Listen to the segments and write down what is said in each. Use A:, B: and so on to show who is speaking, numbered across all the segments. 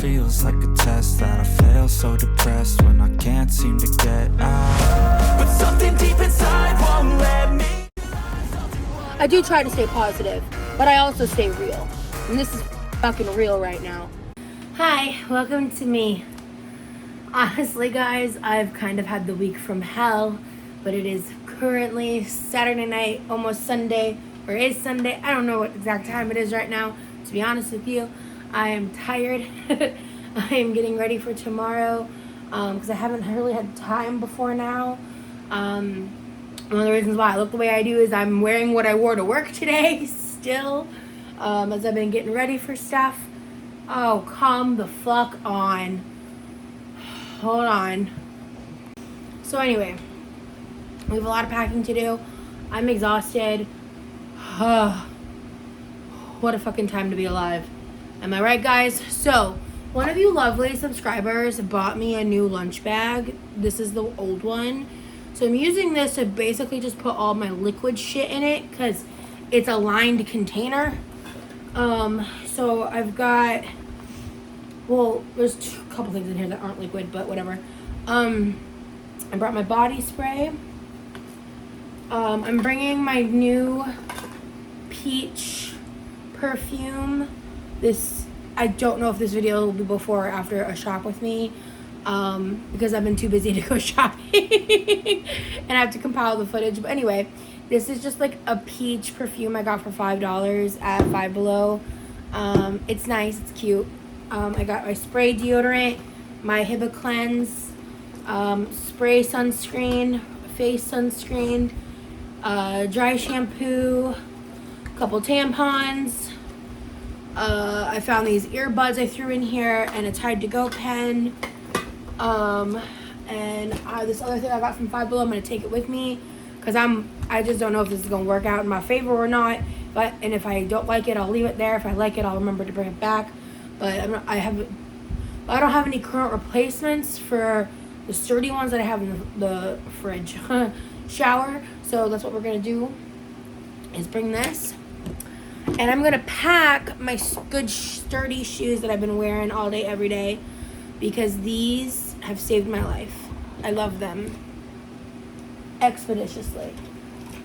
A: feels like a test that I fail, so depressed when I can't seem to get out. But something deep inside won't let me.
B: I do try to stay positive, but I also stay real. And this is fucking real right now. Hi, welcome to me. Honestly, guys, I've kind of had the week from hell, but it is currently Saturday night, almost Sunday, or is Sunday. I don't know what exact time it is right now, to be honest with you. I am tired. I am getting ready for tomorrow because I haven't really had time before now. One of the reasons why I look the way I do is I'm wearing what I wore to work today still, as I've been getting ready for stuff. Oh, come the fuck on. Hold on. So anyway, we have a lot of packing to do. I'm exhausted. What a fucking time to be alive. Am I right, guys? So, one of you lovely subscribers bought me a new lunch bag. This is the old one. So I'm using this to basically just put all my liquid shit in it because it's a lined container. So I've got, well, there's a couple things in here that aren't liquid, but whatever. I brought my body spray. I'm bringing my new peach perfume. This, I don't know if this video will be before or after a shop with me. Because I've been too busy to go shopping and I have to compile the footage. But anyway, this is just like a peach perfume I got for $5 at Five Below. It's nice, it's cute. I got my spray deodorant, my Hiba Cleanse, spray sunscreen, face sunscreen, dry shampoo, a couple tampons. I found these earbuds I threw in here and a Tide to Go pen. And this other thing I got from Five Below, I'm going to take it with me because I just don't know if this is going to work out in my favor or not, and if I don't like it, I'll leave it there. If I like it, I'll remember to bring it back, but I don't have any current replacements for the sturdy ones that I have in the fridge shower, so that's what we're going to do, is bring this, and I'm going to pack my good sturdy shoes that I've been wearing all day, every day, because these have saved my life. I love them expeditiously.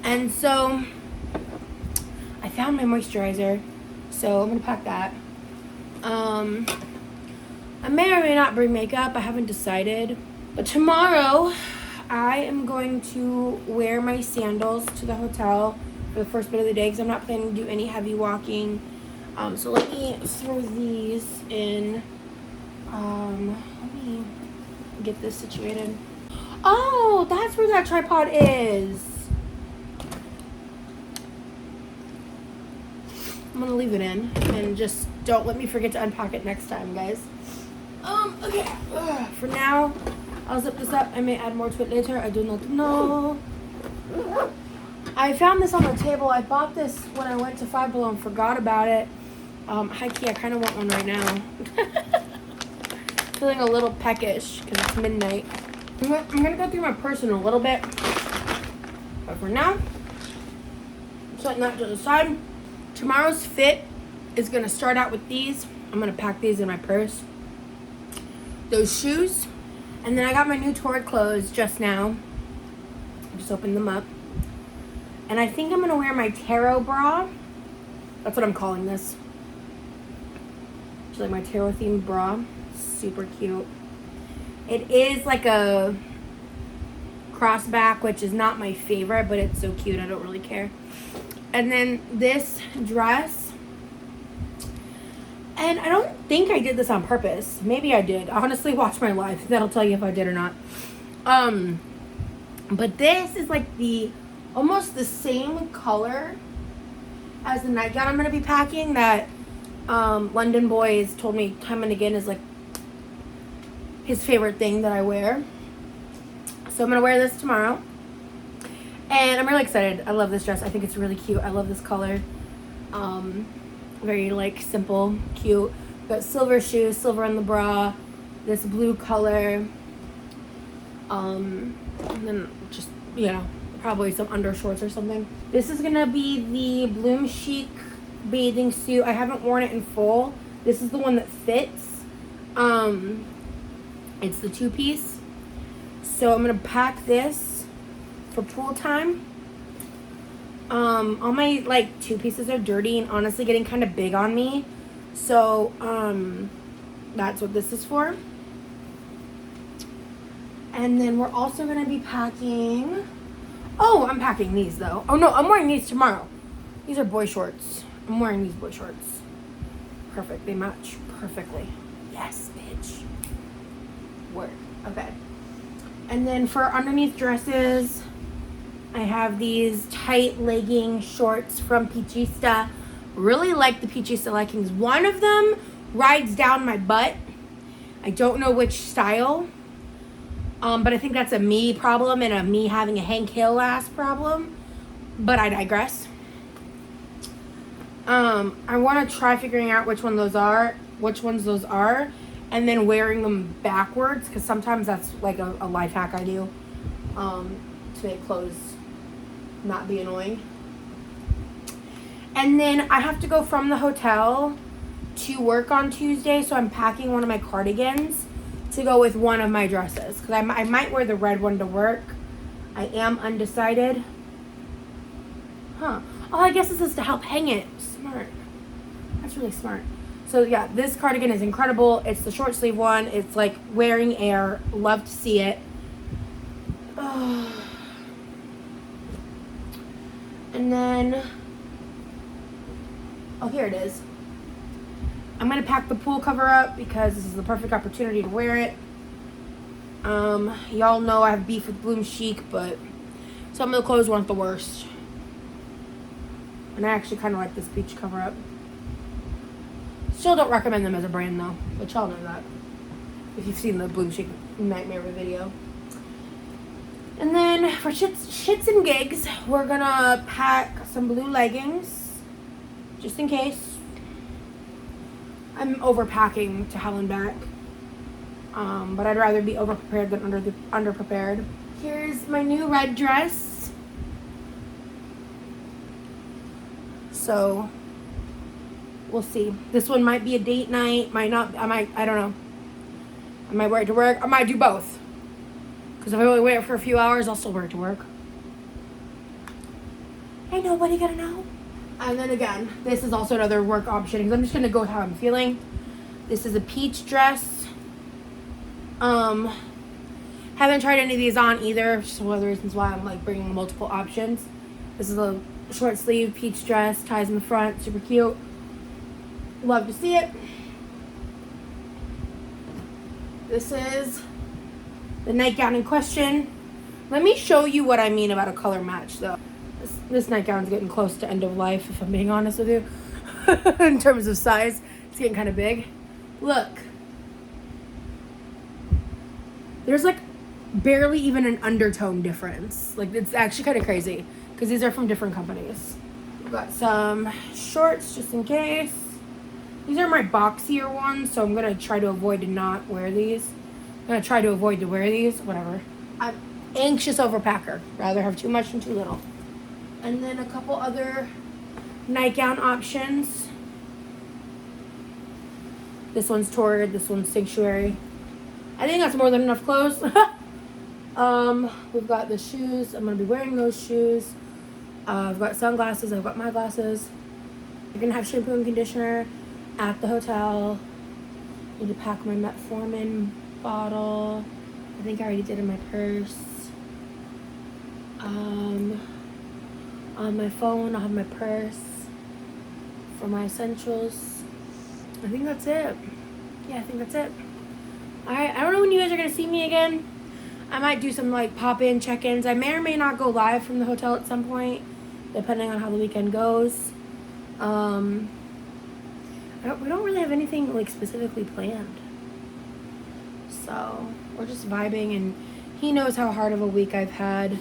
B: And so I found my moisturizer, so I'm gonna pack that. I may or may not bring makeup, I haven't decided. But tomorrow I am going to wear my sandals to the hotel for the first bit of the day because I'm not planning to do any heavy walking. So let me throw these in. Let me get this situated. Oh, that's where that tripod is. I'm gonna leave it in and just don't let me forget to unpack it next time, guys. Okay. For now, I'll zip this up. I may add more to it later. I do not know. I found this on the table. I bought this when I went to Five Below and forgot about it. High key, I kind of want one right now. Feeling a little peckish because it's midnight. I'm gonna go through my purse in a little bit, but for now, I'm setting that to the side. Tomorrow's fit is gonna start out with these. I'm gonna pack these in my purse. Those shoes, and then I got my new Torrid clothes just now. I just opened them up, and I think I'm gonna wear my tarot bra. That's what I'm calling this. It's like my tarot themed bra. Super cute. It is like a crossback, which is not my favorite, but it's so cute I don't really care. And then this dress, and I don't think I did this on purpose. Maybe I did. Honestly, watch my life. That'll tell you if I did or not. But this is like almost the same color as the nightgown I'm going to be packing that London Boys told me time and again is like his favorite thing that I wear. So I'm gonna wear this tomorrow, and I'm really excited. I love this dress. I think it's really cute. I love this color. Very like simple, cute. Got silver shoes, silver on the bra, this blue color, and then just, you know, probably some undershorts or something. This is gonna be the Bloom Chic bathing suit. I haven't worn it in full. This is the one that fits. It's the 2-piece. So I'm gonna pack this for pool time. All my like 2 pieces are dirty and honestly getting kind of big on me. So that's what this is for. And then we're also gonna be packing. Oh, I'm packing these though. Oh no, I'm wearing these tomorrow. These are boy shorts. I'm wearing these boy shorts. Perfect. They match perfectly. Yes, bitch. Work. Okay. And then for underneath dresses, I have these tight legging shorts from Peachista. Really like the Peachista leggings. One of them rides down my butt. I don't know which style. But I think that's a me problem and a me having a Hank Hill ass problem. But I digress. I want to try figuring out which ones those are, and then wearing them backwards, because sometimes that's like a life hack I do, to make clothes not be annoying. And then I have to go from the hotel to work on Tuesday, so I'm packing one of my cardigans to go with one of my dresses, because I might wear the red one to work. I am undecided. Oh, I guess this is to help hang it. Smart. That's really smart. So yeah, this cardigan is incredible. It's the short sleeve one. It's like wearing air. Love to see it. And then, oh, here it is. I'm going to pack the pool cover up because this is the perfect opportunity to wear it. Y'all know I have beef with Bloom Chic, but some of the clothes weren't the worst. And I actually kind of like this beach cover up. Still don't recommend them as a brand though, but y'all know that if you've seen the Bloom Chic Nightmare video. And then for shits and gigs, we're gonna pack some blue leggings, just in case. I'm overpacking to hell and back, but I'd rather be overprepared than underprepared. Here's my new red dress. So we'll see. This one might be a date night, might not. I don't know. I might wear it to work. I might do both. Because if I only wear it for a few hours, I'll still wear it to work. Ain't nobody gonna know. And then again, this is also another work option because I'm just gonna go with how I'm feeling. This is a peach dress. Haven't tried any of these on either, which is one of the reasons why I'm like bringing multiple options. This is a short sleeve peach dress, ties in the front, super cute. Love to see it. This is the nightgown in question. Let me show you what I mean about a color match though. This nightgown's getting close to end of life, if I'm being honest with you. In terms of size, it's getting kind of big. Look. There's like barely even an undertone difference. Like it's actually kind of crazy because these are from different companies. We've got some shorts just in case. These are my boxier ones, so I'm going to try to avoid to not wear these. I'm going to try to avoid to wear these, whatever. I'm anxious overpacker. Rather have too much than too little. And then a couple other nightgown options. This one's Torrid, this one's Sanctuary. I think that's more than enough clothes. We've got the shoes. I'm going to be wearing those shoes. I've got sunglasses. I've got my glasses. You're going to have shampoo and conditioner at the hotel. I need to pack my Metformin bottle. I think I already did in my purse. On my phone, I'll have my purse for my essentials. I think that's it. Yeah, I think that's it. Alright, I don't know when you guys are going to see me again. I might do some like pop-in check-ins. I may or may not go live from the hotel at some point, depending on how the weekend goes. We don't really have anything like specifically planned. So we're just vibing, and he knows how hard of a week I've had.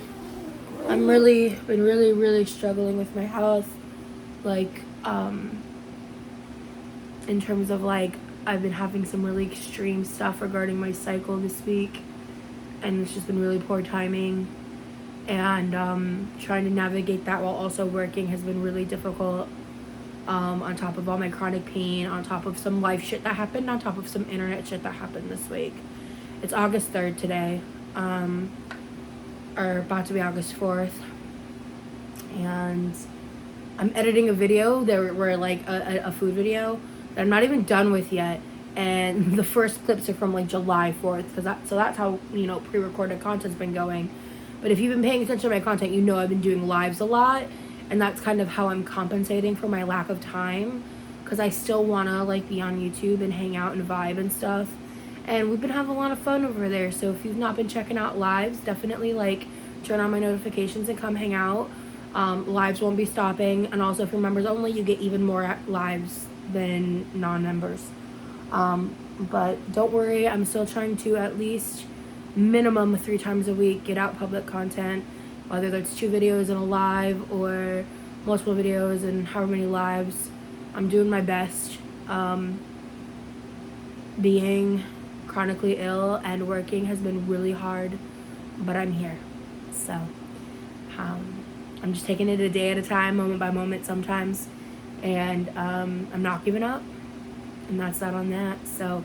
B: I'm been really struggling with my health, like in terms of like I've been having some really extreme stuff regarding my cycle this week, and it's just been really poor timing, and trying to navigate that while also working has been really difficult. on top of all my chronic pain, on top of some life shit that happened, on top of some internet shit that happened this week. It's August 3rd today, or about to be August 4th, and I'm editing a video that were like a food video that I'm not even done with yet, and the first clips are from like July 4th, so that's how, you know, pre-recorded content's been going. But if you've been paying attention to my content, you know I've been doing lives a lot, and that's kind of how I'm compensating for my lack of time, because I still want to like be on YouTube and hang out and vibe and stuff. And we've been having a lot of fun over there. So if you've not been checking out lives, definitely like turn on my notifications and come hang out. Lives won't be stopping. And also if you're members only, you get even more lives than non-members. But don't worry, I'm still trying to at least minimum 3 times a week get out public content, whether that's 2 videos in a live or multiple videos and however many lives. I'm doing my best. Being chronically ill and working has been really hard, but I'm here. So I'm just taking it a day at a time, moment by moment sometimes, and I'm not giving up, and that's that on that. So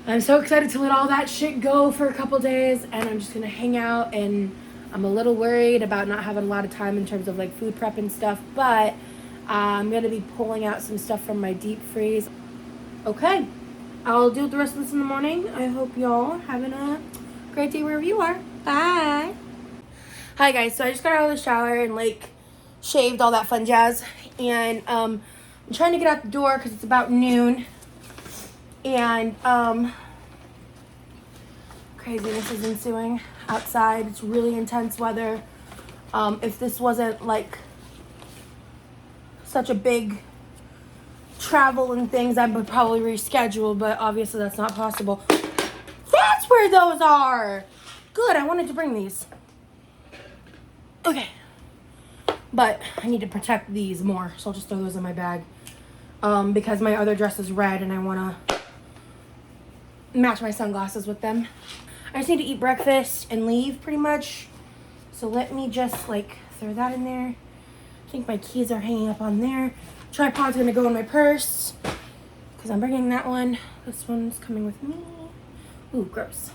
B: I'm so excited to let all that shit go for a couple days, and I'm just gonna hang out. And I'm a little worried about not having a lot of time in terms of like food prep and stuff, but I'm gonna be pulling out some stuff from my deep freeze. Okay, I'll do the rest of this in the morning. I hope y'all are having a great day wherever you are. Bye. Hi guys, so I just got out of the shower and like shaved, all that fun jazz, and I'm trying to get out the door because it's about noon, and craziness is ensuing outside. It's really intense weather. If this wasn't like such a big travel and things, I would probably reschedule, but obviously that's not possible. That's where those are. Good, I wanted to bring these. Okay, but I need to protect these more, so I'll just throw those in my bag, because my other dress is red and I want to match my sunglasses with them. I just need to eat breakfast and leave pretty much, so let me just like throw that in there. I think my keys are hanging up on there. Tripod's gonna go in my purse because I'm bringing that one. This one's coming with me. Ooh, gross.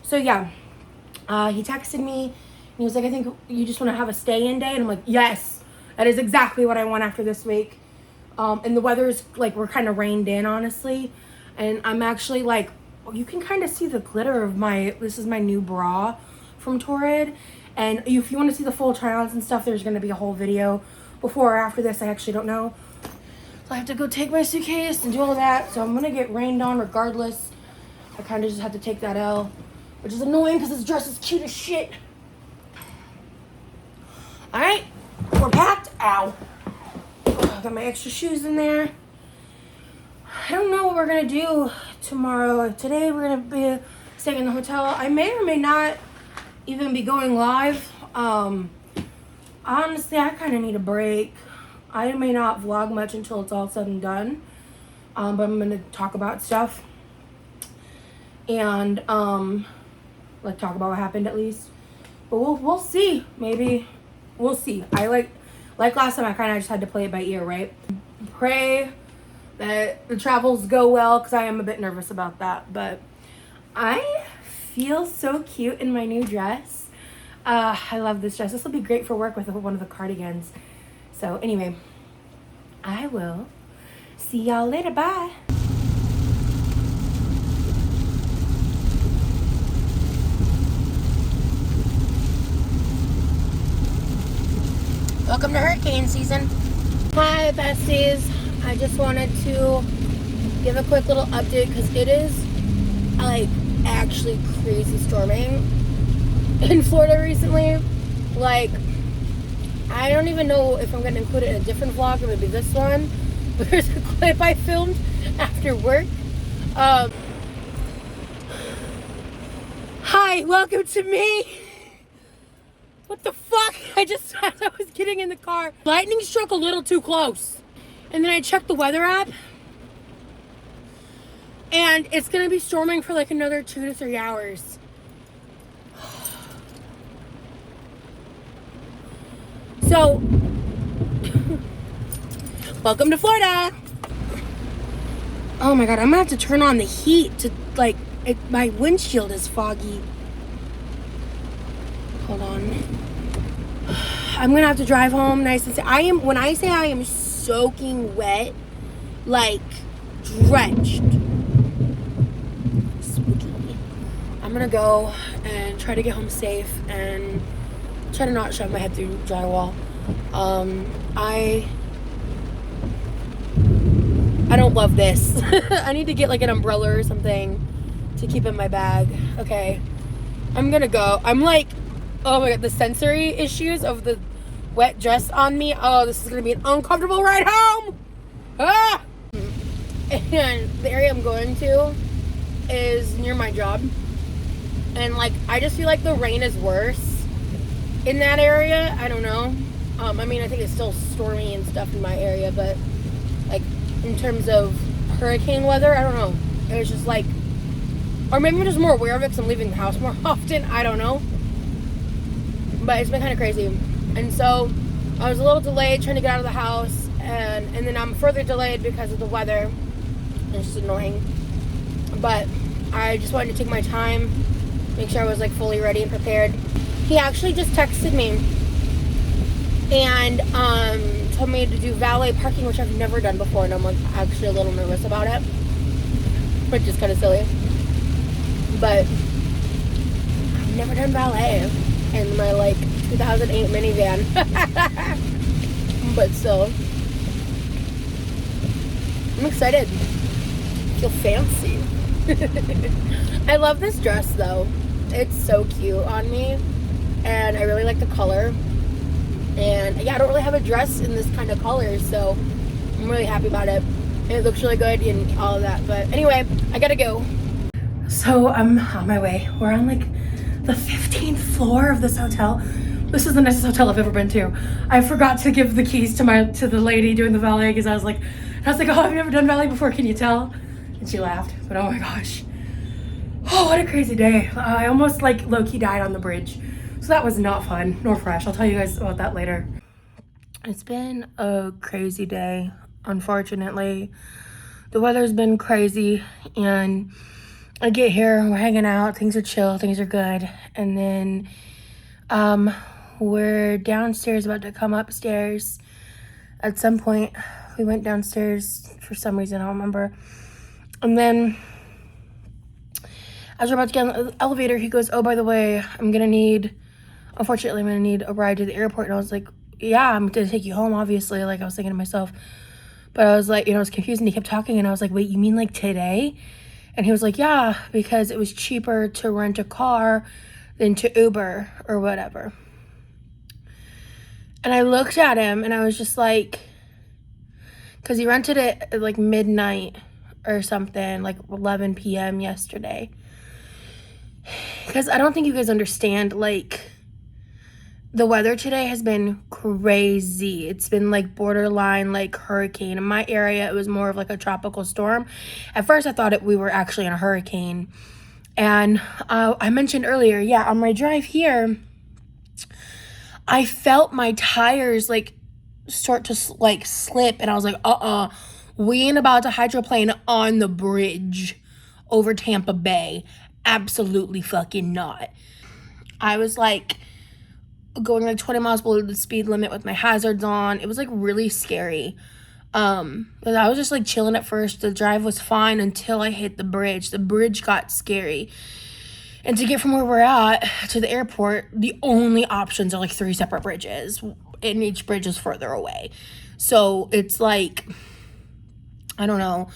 B: So yeah, he texted me and he was like, I think you just want to have a stay-in day. And I'm like, yes, that is exactly what I want after this week. And the weather's like, we're kind of rained in, honestly. And I'm actually like, you can kind of see the glitter of this is my new bra from Torrid. And if you want to see the full try-ons and stuff, there's going to be a whole video before or after this. I actually don't know. So I have to go take my suitcase and do all that. So I'm going to get rained on regardless. I kind of just had to take that L, which is annoying because this dress is cute as shit. All right, we're packed. Ow. Got my extra shoes in there. I don't know what we're going to do tomorrow. Today we're going to be staying in the hotel. I may or may not even be going live. Honestly, I kind of need a break. I may not vlog much until it's all said and done, but I'm going to talk about stuff and like talk about what happened at least. But we'll see. Maybe we'll see. I like last time, I kind of just had to play it by ear, right? Pray that the travels go well, because I am a bit nervous about that. But I feel so cute in my new dress. I love this dress. This will be great for work with one of the cardigans. So anyway, I will see y'all later. Bye. Welcome to hurricane season. Hi besties. I just wanted to give a quick little update because it is like actually crazy storming in Florida recently. Like, I don't even know if I'm going to include it in a different vlog or maybe this one, but there's a clip I filmed after work. Hi, welcome to me. What the fuck? I just, as I was getting in the car, lightning struck a little too close. And then I checked the weather app, and it's going to be storming for like another 2 to 3 hours. So, Welcome to Florida. Oh my god, I'm gonna have to turn on the heat to like my windshield is foggy. Hold on. I'm gonna have to drive home nice and when I say I am soaking wet, like drenched. Spooky. I'm gonna go and try to get home safe and try to not shove my head through drywall. I don't love this. I need to get like an umbrella or something to keep in my bag. Okay, I'm gonna go. I'm like, oh my god, the sensory issues of the wet dress on me. Oh, this is gonna be an uncomfortable ride home. Ah! And the area I'm going to is near my job. And like, I just feel like the rain is worse in that area. I don't know. I mean, I think it's still stormy and stuff in my area, but like in terms of hurricane weather, I don't know. It was just like, or maybe I'm just more aware of it because I'm leaving the house more often. I don't know. But it's been kind of crazy. And so I was a little delayed trying to get out of the house, and then I'm further delayed because of the weather. It's just annoying. But I just wanted to take my time, make sure I was like fully ready and prepared. He actually just texted me and told me to do valet parking, which I've never done before, and I'm like actually a little nervous about it, which is kind of silly. But I've never done valet in my like 2008 minivan. But still, I'm excited. Feel fancy. I love this dress though. It's so cute on me, and I really like the color. And yeah, I don't really have a dress in this kind of color, so I'm really happy about it. And it looks really good and all of that. But anyway, I gotta go. So I'm on my way. We're on like the 15th floor of this hotel. This is the nicest hotel I've ever been to. I forgot to give the keys to the lady doing the valet because I was like, oh, I've never done valet before. Can you tell? And she laughed. But oh my gosh. Oh, what a crazy day. I almost like low-key died on the bridge. So that was not fun nor fresh. I'll tell you guys about that later. It's been a crazy day, unfortunately. The weather's been crazy, and I get here, we're hanging out, things are chill, things are good, and then we're downstairs, about to come upstairs. At some point, we went downstairs for some reason, I don't remember. And then as we're about to get on the elevator, he goes, oh, by the way, unfortunately, I'm gonna need a ride to the airport. And I was like, yeah, I'm gonna take you home, obviously. Like, I was thinking to myself. But I was like, I was confused, and he kept talking, and I was like, wait, you mean like today? And he was like, yeah, because it was cheaper to rent a car than to Uber or whatever. And I looked at him, and I was just like, because he rented it at like midnight or something, like 11 p.m. yesterday. Because I don't think you guys understand, like, the weather today has been crazy. It's been like borderline like hurricane. In my area, it was more of like a tropical storm. At first, I thought we were actually in a hurricane. And I mentioned earlier, yeah, on my drive here, I felt my tires like start to like slip. And I was like, we ain't about to hydroplane on the bridge over Tampa Bay. Absolutely fucking not. I was like going like 20 miles below the speed limit with my hazards on. It was like really scary. But I was just like chilling at first. The drive was fine until I hit the bridge. The bridge got scary. And to get from where we're at to the airport, the only options are like 3 separate bridges, and each bridge is further away. So it's like, I don't know.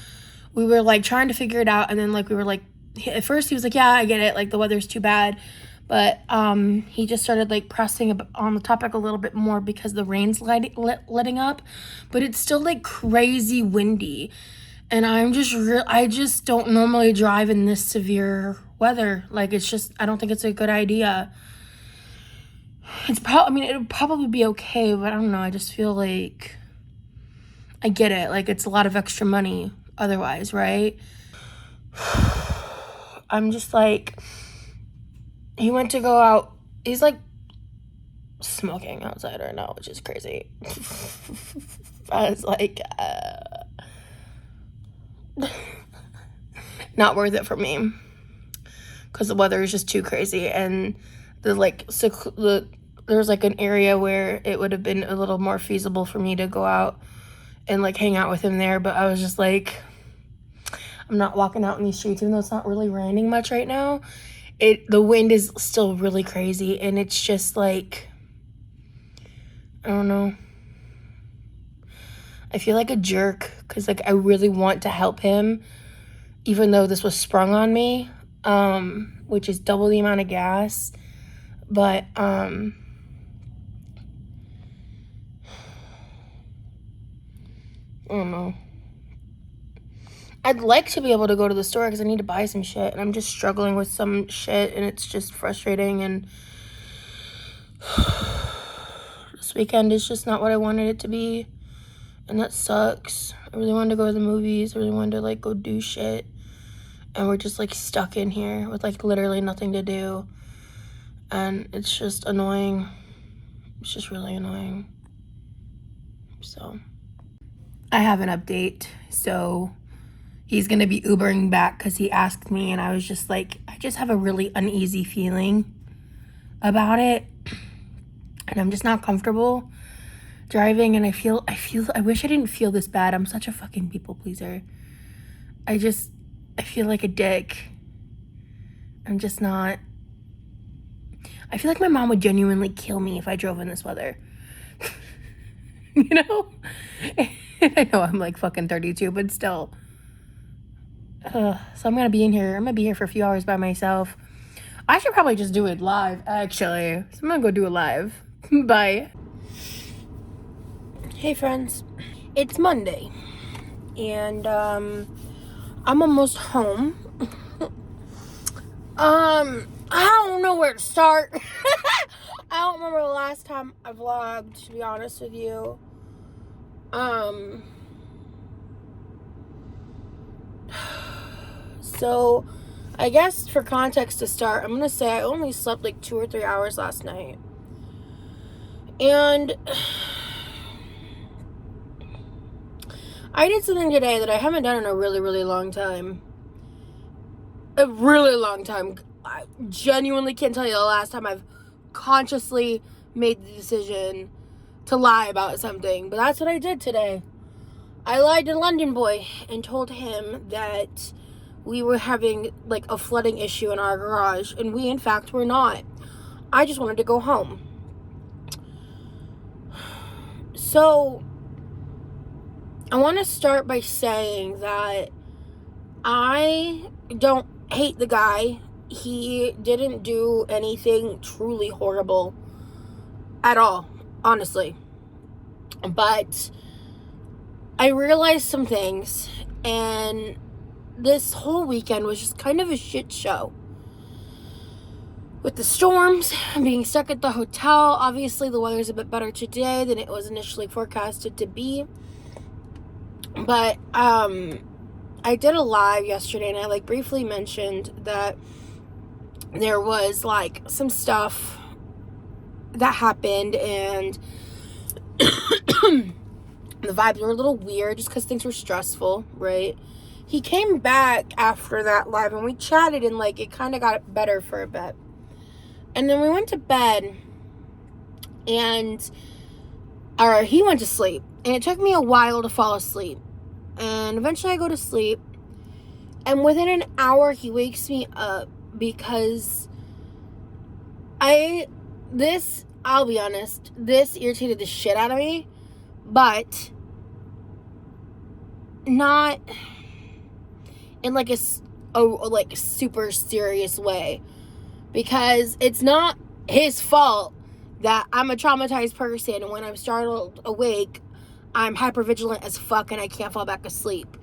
B: We were like trying to figure it out, and then like we were like, at first he was like, yeah, I get it, like the weather's too bad. But he just started like pressing on the topic a little bit more because the rain's letting up, but it's still like crazy windy, and I just don't normally drive in this severe weather. Like, it's just, I don't think it's a good idea. I mean, it would probably be okay, but I don't know. I just feel like I get it. Like, it's a lot of extra money otherwise, right? I'm just like, he went to go out. He's like smoking outside right now, which is crazy. I was like, not worth it for me, because the weather is just too crazy. And there's like an area where it would have been a little more feasible for me to go out and like hang out with him there, but I was just like, I'm not walking out in these streets, even though it's not really raining much right now. The wind is still really crazy, and it's just like, I don't know. I feel like a jerk, because like I really want to help him, even though this was sprung on me, which is double the amount of gas. But I don't know. I'd like to be able to go to the store because I need to buy some shit, and I'm just struggling with some shit, and it's just frustrating. And this weekend is just not what I wanted it to be, and that sucks. I really wanted to go to the movies. I really wanted to like go do shit, and we're just like stuck in here with like literally nothing to do, and it's just annoying. It's just really annoying. So I have an update. So he's gonna be Ubering back because he asked me, and I was just like, I just have a really uneasy feeling about it, and I'm just not comfortable driving. And I wish I didn't feel this bad. I'm such a fucking people pleaser. I feel like a dick. I'm just not. I feel like my mom would genuinely kill me if I drove in this weather. You know? I know I'm like fucking 32, but still. So I'm gonna be here for a few hours by myself. I should probably just do it live, actually. So I'm gonna go do it live. Bye. Hey friends. It's Monday. And I'm almost home. I don't know where to start. I don't remember the last time I vlogged, to be honest with you. So, I guess for context to start, I'm going to say I only slept like 2 or 3 hours last night. And I did something today that I haven't done in a really, really long time. A really long time. I genuinely can't tell you the last time I've consciously made the decision to lie about something. But that's what I did today. I lied to London Boy and told him that we were having like a flooding issue in our garage, and we in fact were not. I just wanted to go home. So I want to start by saying that I don't hate the guy. He didn't do anything truly horrible at all, honestly. But I realized some things, and this whole weekend was just kind of a shit show. With the storms, being stuck at the hotel, obviously the weather's a bit better today than it was initially forecasted to be. But I did a live yesterday, and I like briefly mentioned that there was like some stuff that happened, and the vibes were a little weird just because things were stressful, right? He came back after that live, and we chatted, and like it kind of got better for a bit. And then we went to bed, and he went to sleep, and it took me a while to fall asleep. And eventually I go to sleep, and within an hour he wakes me up because I'll be honest, this irritated the shit out of me, but not in like a super serious way, because it's not his fault that I'm a traumatized person, and when I'm startled awake, I'm hypervigilant as fuck and I can't fall back asleep.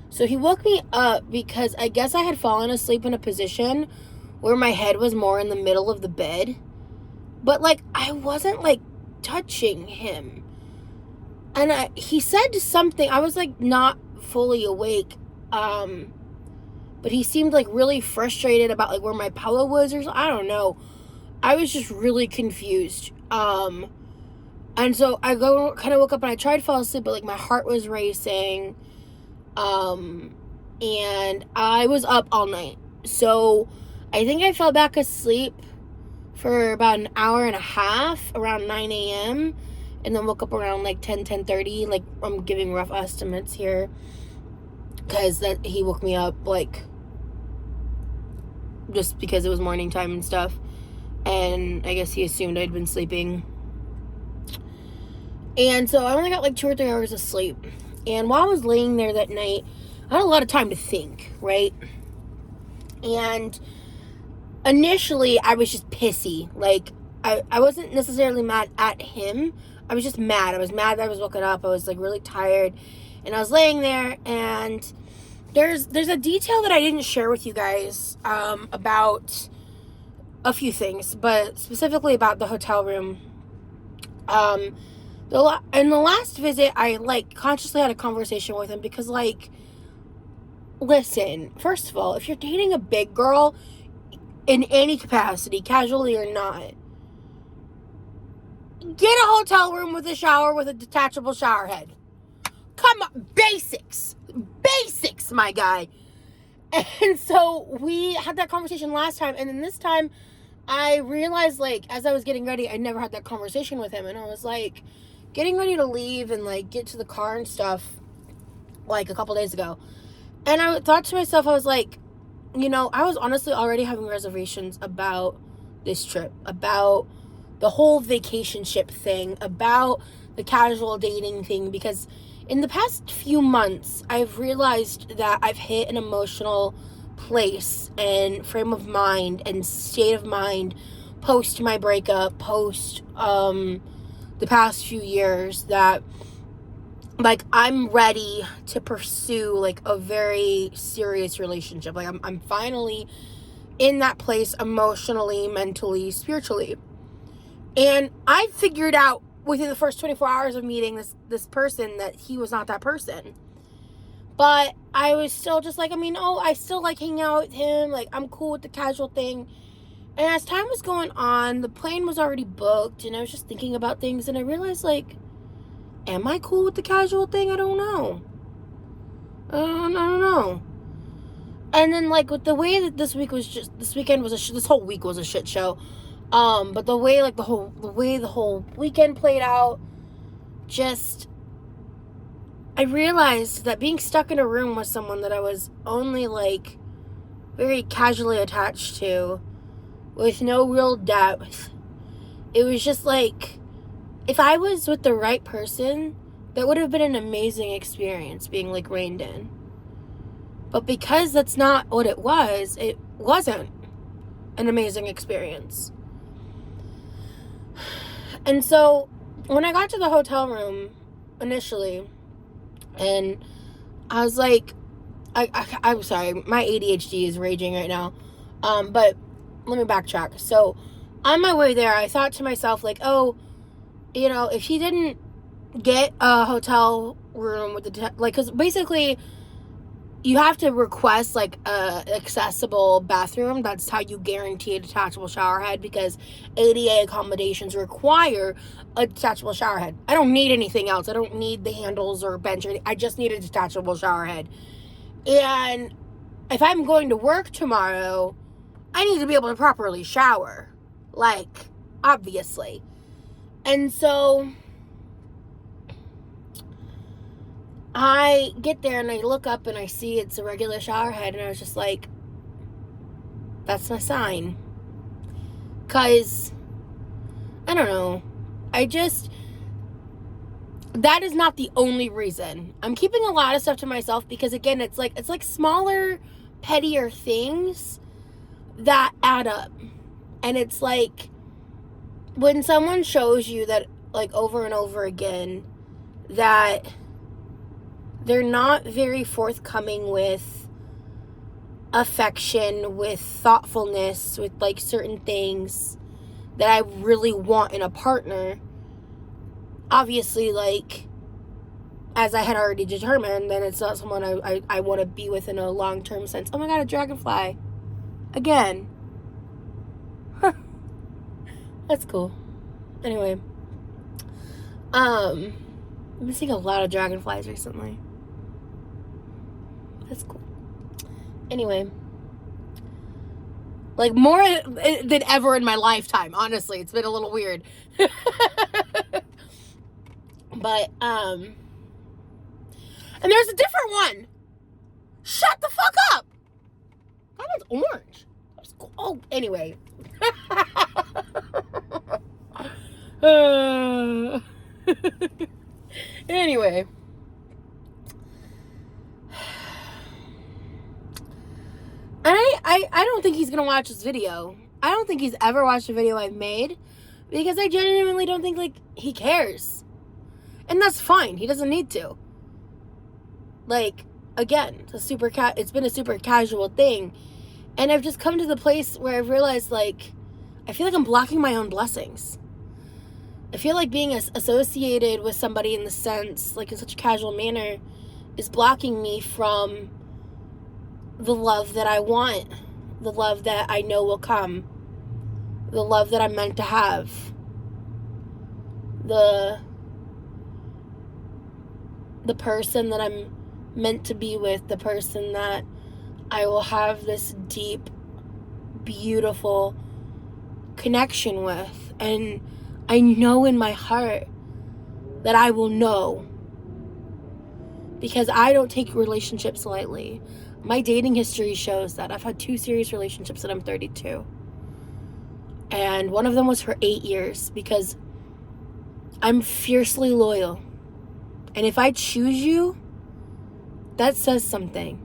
B: So he woke me up because I guess I had fallen asleep in a position where my head was more in the middle of the bed. But like I wasn't like touching him. And he said something. I was like not fully awake. But he seemed like really frustrated about like where my pillow was, or I don't know. I was just really confused. And so I kind of woke up and I tried to fall asleep, but like my heart was racing. And I was up all night. So I think I fell back asleep for about an hour and a half around 9 a.m. and then woke up around like 10:30. Like, I'm giving rough estimates here because that he woke me up like just because it was morning time and stuff. And I guess he assumed I'd been sleeping. And so I only got like 2 or 3 hours of sleep. And while I was laying there that night, I had a lot of time to think, right? And initially, I was just pissy. Like, I wasn't necessarily mad at him. I was just mad. I was mad that I was woken up. I was, like, really tired. And I was laying there, and there's a detail that I didn't share with you guys about a few things, but specifically about the hotel room. In the last visit, I, like, consciously had a conversation with him because, like, listen, first of all, if you're dating a big girl in any capacity, casually or not, get a hotel room with a shower with a detachable shower head. Come on, basics, my guy. And so we had that conversation last time, and then this time I realized, like, as I was getting ready, I never had that conversation with him, and I was like getting ready to leave and like get to the car and stuff like a couple days ago. And I thought to myself, I was like, you know, I was honestly already having reservations about this trip, about the whole vacation ship thing, about the casual dating thing, because in the past few months, I've realized that I've hit an emotional place and frame of mind and state of mind post my breakup, post the past few years, that like I'm ready to pursue like a very serious relationship. Like I'm finally in that place emotionally, mentally, spiritually. And I figured out within the first 24 hours of meeting this person that he was not that person. But I was still just like, I still like hanging out with him. Like, I'm cool with the casual thing. And as time was going on, the plane was already booked, and I was just thinking about things, and I realized, like, am I cool with the casual thing? I don't know. I don't know. And then, like, with the way that this whole week was a shit show. But the way, like, the whole weekend played out, just, I realized that being stuck in a room with someone that I was only, like, very casually attached to, with no real depth, it was just, like, if I was with the right person, that would have been an amazing experience, being, like, reined in. But because that's not what it wasn't an amazing experience. And so, when I got to the hotel room, initially, and I was like, I'm sorry, my ADHD is raging right now, but let me backtrack. So, on my way there, I thought to myself, like, oh, you know, if he didn't get a hotel room with because basically, you have to request, like, a accessible bathroom. That's how you guarantee a detachable shower head, because ADA accommodations require a detachable shower head. I don't need anything else. I don't need the handles or bench or anything. I just need a detachable shower head. And if I'm going to work tomorrow, I need to be able to properly shower. Like, obviously. And so I get there and I look up and I see it's a regular shower head, and I was just like, that's my sign. Because, I don't know, that is not the only reason. I'm keeping a lot of stuff to myself because, again, it's like smaller, pettier things that add up. And it's like, when someone shows you that, like, over and over again, that they're not very forthcoming with affection, with thoughtfulness, with, like, certain things that I really want in a partner, obviously, like, as I had already determined, then it's not someone I want to be with in a long-term sense. Oh my god, a dragonfly. Again. That's cool. Anyway. I've been seeing a lot of dragonflies recently. That's cool. Anyway, like more than ever in my lifetime, honestly. It's been a little weird. But, and there's a different one. Shut the fuck up. That one's orange. That's cool. Oh, anyway. Anyway. And I don't think he's going to watch this video. I don't think he's ever watched a video I've made because I genuinely don't think, like, he cares. And that's fine. He doesn't need to. Like, again, it's been a super casual thing. And I've just come to the place where I've realized, like, I feel like I'm blocking my own blessings. I feel like being associated with somebody in the sense, like, in such a casual manner, is blocking me from the love that I want, the love that I know will come, the love that I'm meant to have, the person that I'm meant to be with, the person that I will have this deep, beautiful connection with. And I know in my heart that I will know, because I don't take relationships lightly. My dating history shows that I've had 2 serious relationships and I'm 32. And one of them was for 8 years because I'm fiercely loyal. And if I choose you, that says something.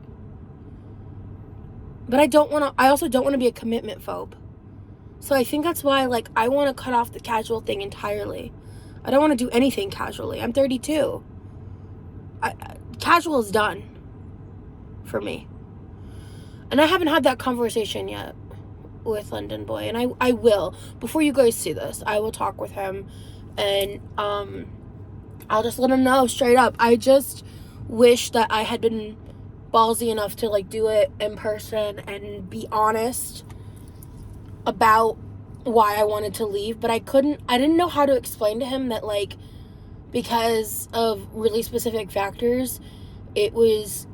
B: But I also don't want to be a commitment phobe. So I think that's why, like, I want to cut off the casual thing entirely. I don't want to do anything casually. I'm 32. Casual is done for me. And I haven't had that conversation yet with London Boy. And I will. Before you guys see this, I will talk with him. And I'll just let him know straight up. I just wish that I had been ballsy enough to, like, do it in person and be honest about why I wanted to leave. But I didn't know how to explain to him that, like, because of really specific factors, it was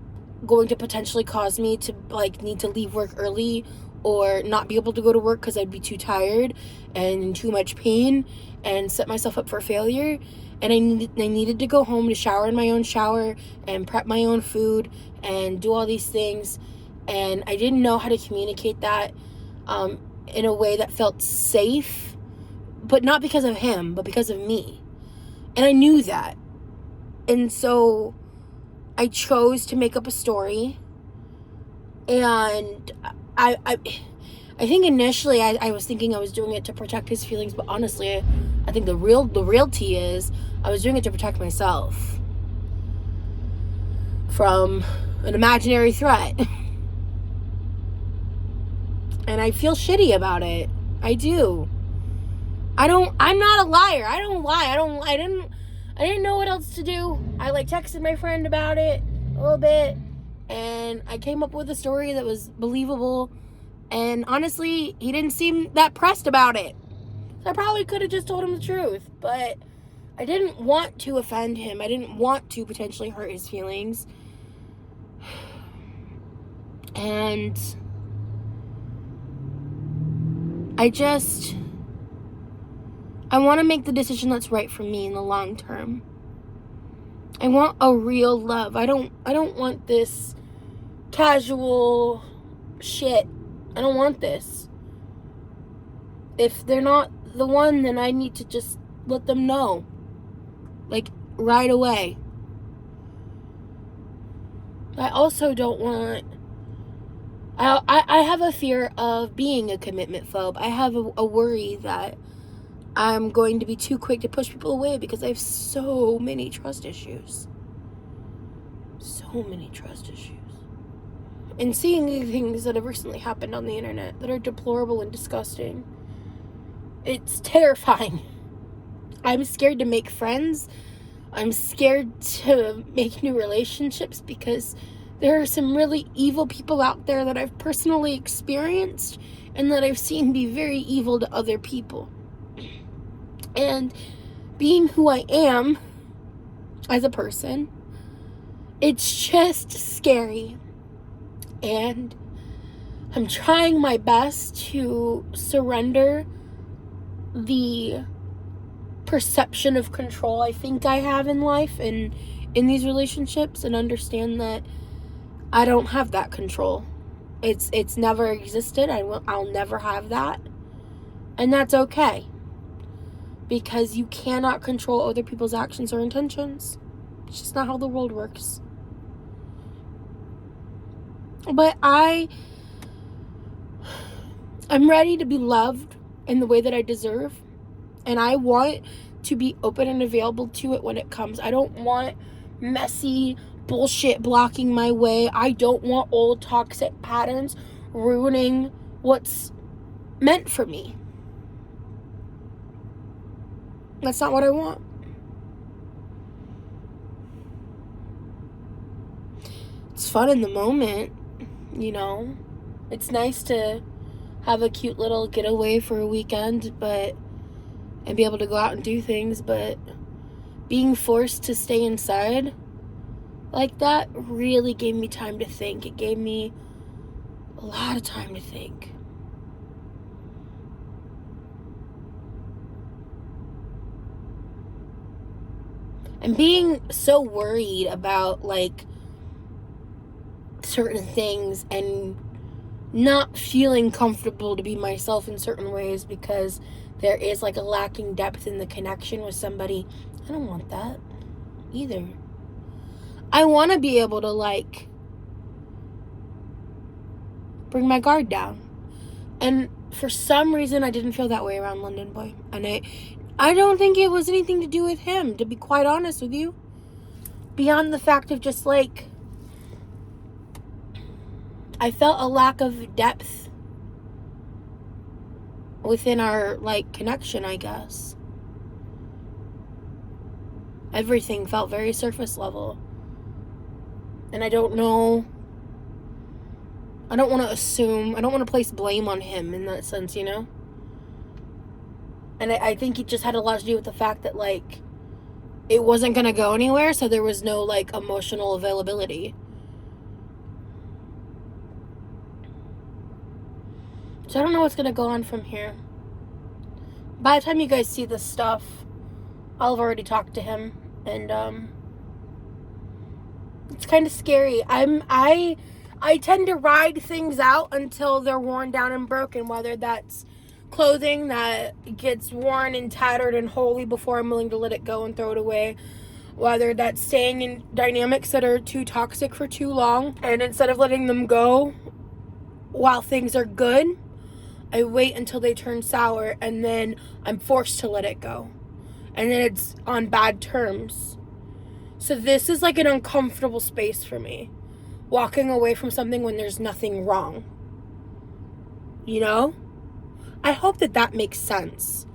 B: going to potentially cause me to, like, need to leave work early or not be able to go to work because I'd be too tired and in too much pain and set myself up for failure. And I needed to go home to shower in my own shower and prep my own food and do all these things. And I didn't know how to communicate that in a way that felt safe, but not because of him, but because of me. And I knew that. And so I chose to make up a story. And I think initially I was thinking I was doing it to protect his feelings, but honestly, I think the real tea is I was doing it to protect myself from an imaginary threat. And I feel shitty about it. I do. I'm not a liar. I don't lie. I didn't know what else to do. I, like, texted my friend about it a little bit, and I came up with a story that was believable. And honestly, he didn't seem that pressed about it. So I probably could have just told him the truth, but I didn't want to offend him. I didn't want to potentially hurt his feelings. And I want to make the decision that's right for me in the long term. I want a real love. I don't want this casual shit. I don't want this. If they're not the one, then I need to just let them know. Like, right away. I also don't want... I have a fear of being a commitment phobe. I have a worry that I'm going to be too quick to push people away because I have so many trust issues. So many trust issues. And seeing the things that have recently happened on the internet that are deplorable and disgusting, it's terrifying. I'm scared to make friends. I'm scared to make new relationships because there are some really evil people out there that I've personally experienced and that I've seen be very evil to other people. And being who I am as a person, it's just scary. And I'm trying my best to surrender the perception of control I think I have in life and in these relationships, and understand that I don't have that control. It's never existed. I'll never have that. And that's okay. Because you cannot control other people's actions or intentions. It's just not how the world works. But I'm ready to be loved in the way that I deserve. And I want to be open and available to it when it comes. I don't want messy bullshit blocking my way. I don't want old toxic patterns ruining what's meant for me. That's not what I want. It's fun in the moment, you know. It's nice to have a cute little getaway for a weekend, and be able to go out and do things, but being forced to stay inside like that really gave me time to think. It gave me a lot of time to think. And being so worried about, like, certain things and not feeling comfortable to be myself in certain ways because there is, like, a lacking depth in the connection with somebody. I don't want that either. I want to be able to, like, bring my guard down. And for some reason, I didn't feel that way around London Boy. And I don't think it was anything to do with him, to be quite honest with you. Beyond the fact of just, like, I felt a lack of depth within our, like, connection, I guess. Everything felt very surface level. And I don't know. I don't want to assume. I don't want to place blame on him in that sense, you know? And I think it just had a lot to do with the fact that, like, it wasn't going to go anywhere, so there was no, like, emotional availability. So I don't know what's going to go on from here. By the time you guys see this stuff, I'll have already talked to him. And, it's kind of scary. I tend to ride things out until they're worn down and broken, whether that's clothing that gets worn and tattered and holy before I'm willing to let it go and throw it away, whether that's staying in dynamics that are too toxic for too long, and instead of letting them go while things are good, I wait until they turn sour, and then I'm forced to let it go, and then it's on bad terms. So this is like an uncomfortable space for me, walking away from something when there's nothing wrong, you know? I hope that makes sense.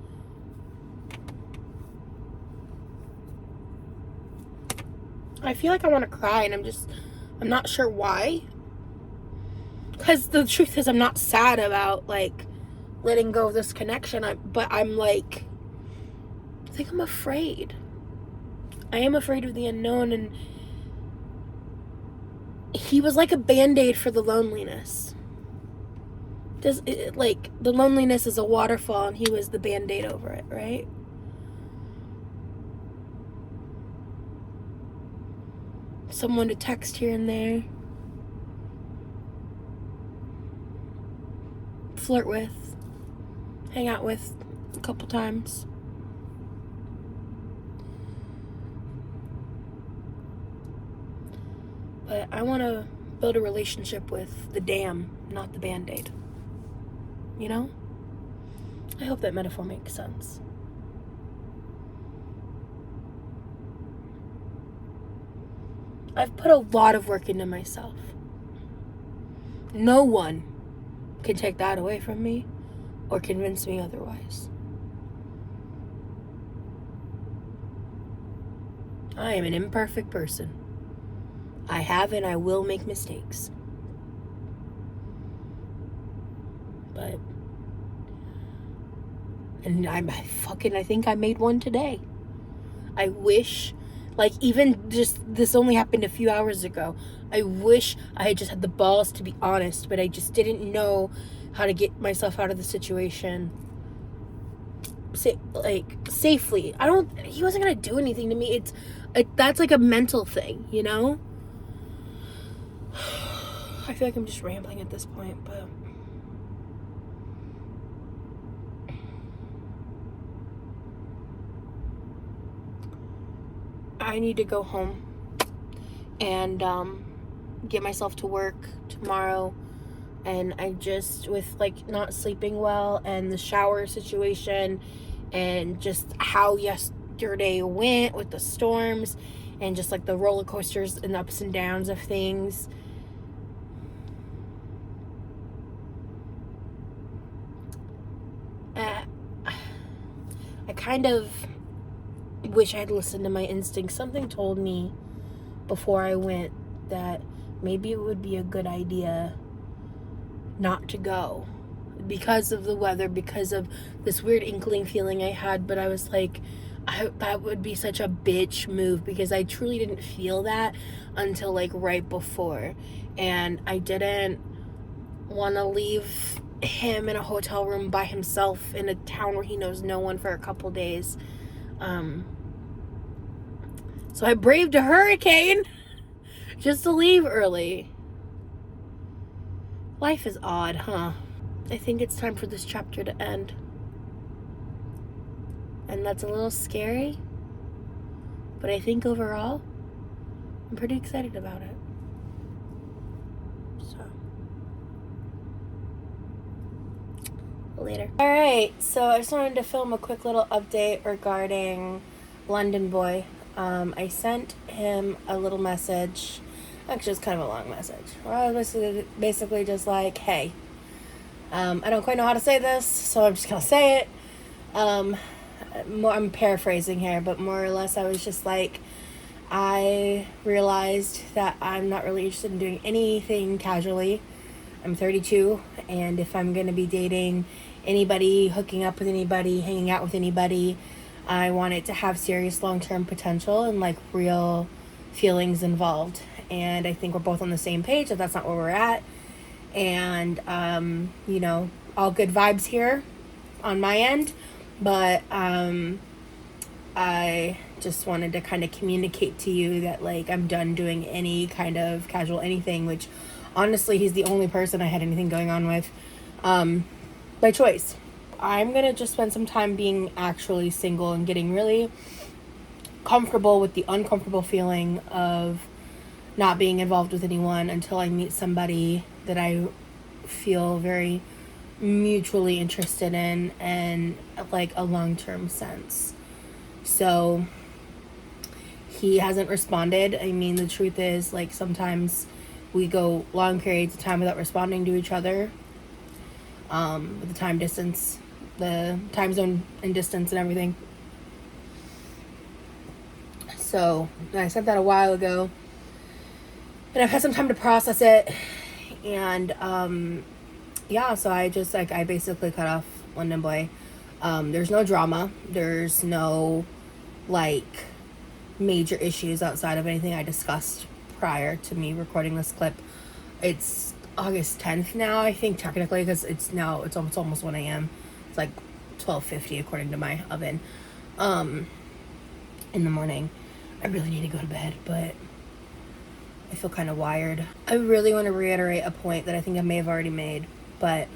B: I feel like I want to cry, and I'm not sure why. Because the truth is, I'm not sad about, like, letting go of this connection, but I'm, like, I think I'm afraid. I am afraid of the unknown, and he was like a Band-Aid for the loneliness. Like, the loneliness is a waterfall, and he was the Band-Aid over it, right? Someone to text here and there. Flirt with. Hang out with a couple times. But I want to build a relationship with the dam, not the Band-Aid. You know? I hope that metaphor makes sense. I've put a lot of work into myself. No one can take that away from me or convince me otherwise. I am an imperfect person. I have and I will make mistakes. And I think I made one today. I wish, like, even just, this only happened a few hours ago. I wish I had just had the balls to be honest, but I just didn't know how to get myself out of the situation safely. He wasn't gonna do anything to me. That's like a mental thing, you know? I feel like I'm just rambling at this point, but I need to go home and get myself to work tomorrow. And I just, with like not sleeping well and the shower situation and just how yesterday went with the storms and just like the roller coasters and ups and downs of things, I kind of wish I had listened to my instincts. Something told me before I went that maybe it would be a good idea not to go because of the weather, because of this weird inkling feeling I had. But I was like, that would be such a bitch move, because I truly didn't feel that until like right before, and I didn't want to leave him in a hotel room by himself in a town where he knows no one for a couple days. So I braved a hurricane just to leave early. Life is odd, huh? I think it's time for this chapter to end. And that's a little scary, but I think overall, I'm pretty excited about it. So, later. Alright, so I just wanted to film a quick little update regarding London Boy. I sent him a little message. Actually, it's kind of a long message. I was basically just like, hey, I don't quite know how to say this, so I'm just gonna say it. I'm paraphrasing here, but more or less I was just like, I realized that I'm not really interested in doing anything casually. I'm 32, and if I'm gonna be dating anybody, hooking up with anybody, hanging out with anybody, I want it to have serious long-term potential and like real feelings involved. And I think we're both on the same page that that's not where we're at. And you know, all good vibes here on my end, but I just wanted to kind of communicate to you that like I'm done doing any kind of casual anything, which honestly he's the only person I had anything going on with by choice. I'm gonna just spend some time being actually single and getting really comfortable with the uncomfortable feeling of not being involved with anyone until I meet somebody that I feel very mutually interested in and like a long-term sense. So he hasn't responded. I mean, the truth is, like, sometimes we go long periods of time without responding to each other, with the time zone and distance and everything. So I sent that a while ago, and I've had some time to process it. And yeah, so I just like, I basically cut off London Boy. There's no drama, there's no like major issues outside of anything I discussed prior to me recording this clip. It's August 10th now, I think, technically, because it's almost 1 a.m. It's like 12:50 according to my oven in the morning. I really need to go to bed, but I feel kind of wired. I really want to reiterate a point that I think I may have already made, but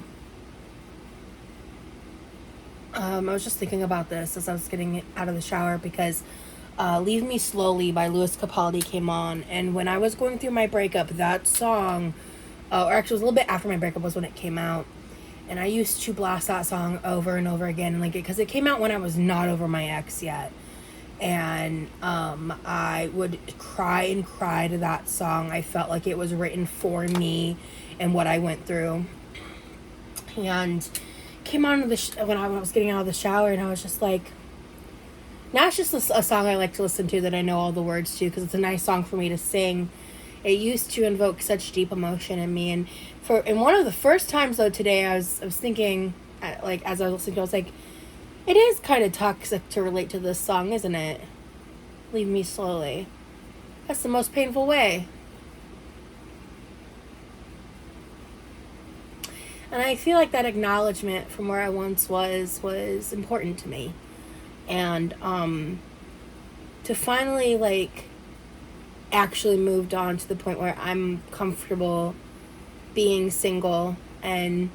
B: I was just thinking about this as I was getting out of the shower, because Leave Me Slowly by Louis Capaldi came on, and when I was going through my breakup, that song, or actually it was a little bit after my breakup was when it came out, and I used to blast that song over and over again, like, because it came out when I was not over my ex yet. And I would cry and cry to that song. I felt like it was written for me and what I went through. And came on when I was getting out of the shower, and I was just like, now it's just a song I like to listen to that I know all the words to, because it's a nice song for me to sing. It used to invoke such deep emotion in me. And one of the first times though today, I was thinking, like, as I was listening to it, I was like, it is kind of toxic to relate to this song, isn't it? leave me slowly. That's the most painful way. And I feel like that acknowledgement from where I once was important to me. And to finally, like, actually moved on to the point where I'm comfortable being single and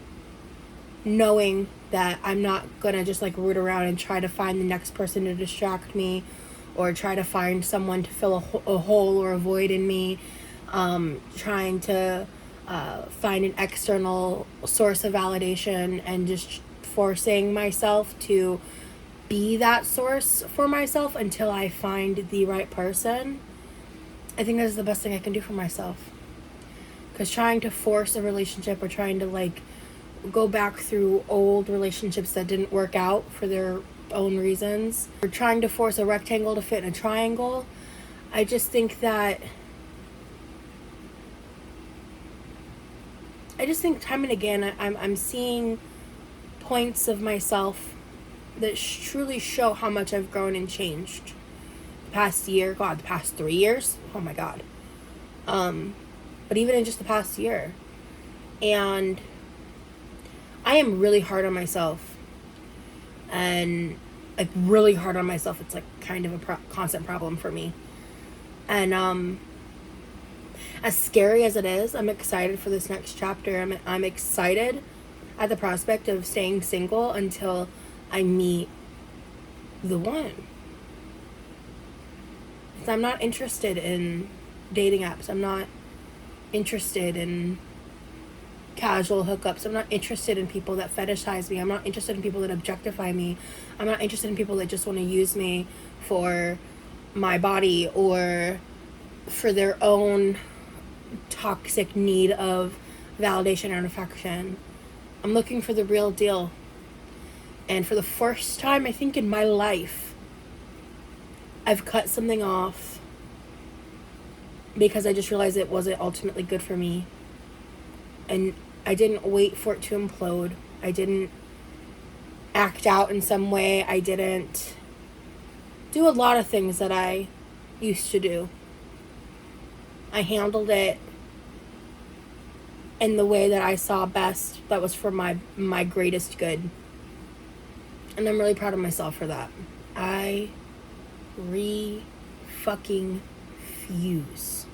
B: knowing that I'm not gonna just, like, root around and try to find the next person to distract me, or try to find someone to fill a hole or a void in me, trying to find an external source of validation and just forcing myself to be that source for myself until I find the right person. I think that's the best thing I can do for myself. Because trying to force a relationship, or trying to, like, go back through old relationships that didn't work out for their own reasons, or trying to force a rectangle to fit in a triangle, I just think time and again I'm seeing points of myself that truly show how much I've grown and changed. The past year, God, the past 3 years, oh my God. But even in just the past year. And I am really hard on myself. And, like, really hard on myself. It's, like, kind of a constant problem for me. And, as scary as it is, I'm excited for this next chapter. I'm excited at the prospect of staying single until I meet the one. Because I'm not interested in dating apps. I'm not interested in casual hookups. I'm not interested in people that fetishize me. I'm not interested in people that objectify me. I'm not interested in people that just want to use me for my body or for their own toxic need of validation and affection. I'm looking for the real deal. And for the first time, I think, in my life, I've cut something off because I just realized it wasn't ultimately good for me. And I didn't wait for it to implode. I didn't act out in some way. I didn't do a lot of things that I used to do. I handled it in the way that I saw best, that was for my greatest good. And I'm really proud of myself for that. I fucking refuse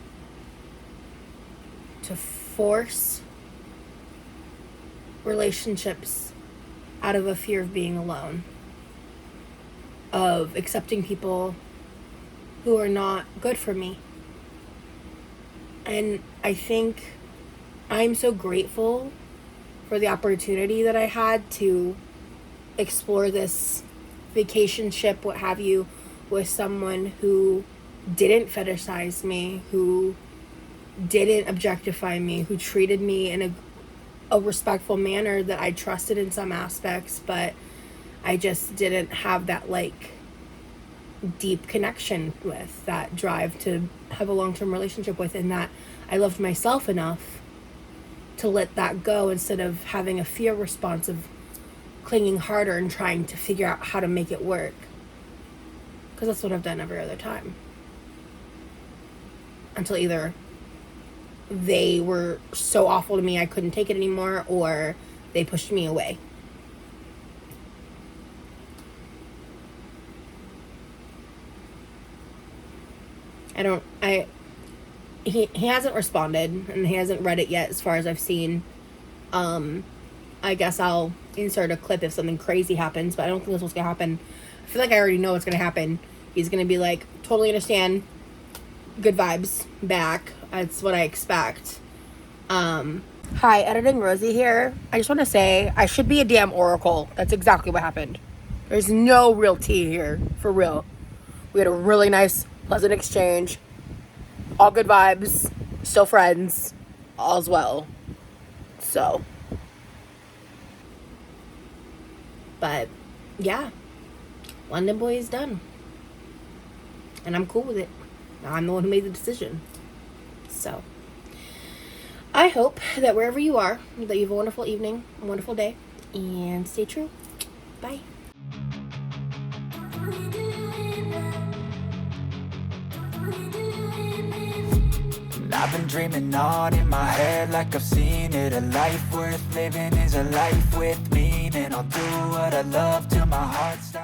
B: to force relationships out of a fear of being alone, of accepting people who are not good for me. And I think I'm so grateful for the opportunity that I had to explore this vacationship, what have you, with someone who didn't fetishize me, who didn't objectify me, who treated me in a respectful manner that I trusted in some aspects, but I just didn't have that, like, deep connection with, that drive to have a long-term relationship with, and that I loved myself enough to let that go instead of having a fear response of clinging harder and trying to figure out how to make it work. Because that's what I've done every other time. Until either they were so awful to me I couldn't take it anymore, or they pushed me away. He hasn't responded, and he hasn't read it yet as far as I've seen. I guess I'll insert a clip if something crazy happens, but I don't think that's what's gonna happen. I feel like I already know what's gonna happen. He's gonna be like, totally understand, good vibes, back. That's what I expect. Hi, Editing Rosie here. I just want to say, I should be a damn oracle. That's exactly what happened. There's no real tea here, for real. We had a really nice, pleasant exchange. All good vibes, still friends, all's well. So, but yeah, London Boy is done, and I'm cool with it. I'm the one who made the decision. So, I hope that wherever you are, that you have a wonderful evening, a wonderful day, and stay true. Bye.
A: And I've been dreaming on in my head like I've seen it. A life worth living is a life with meaning. I'll do what I love till my heart stops.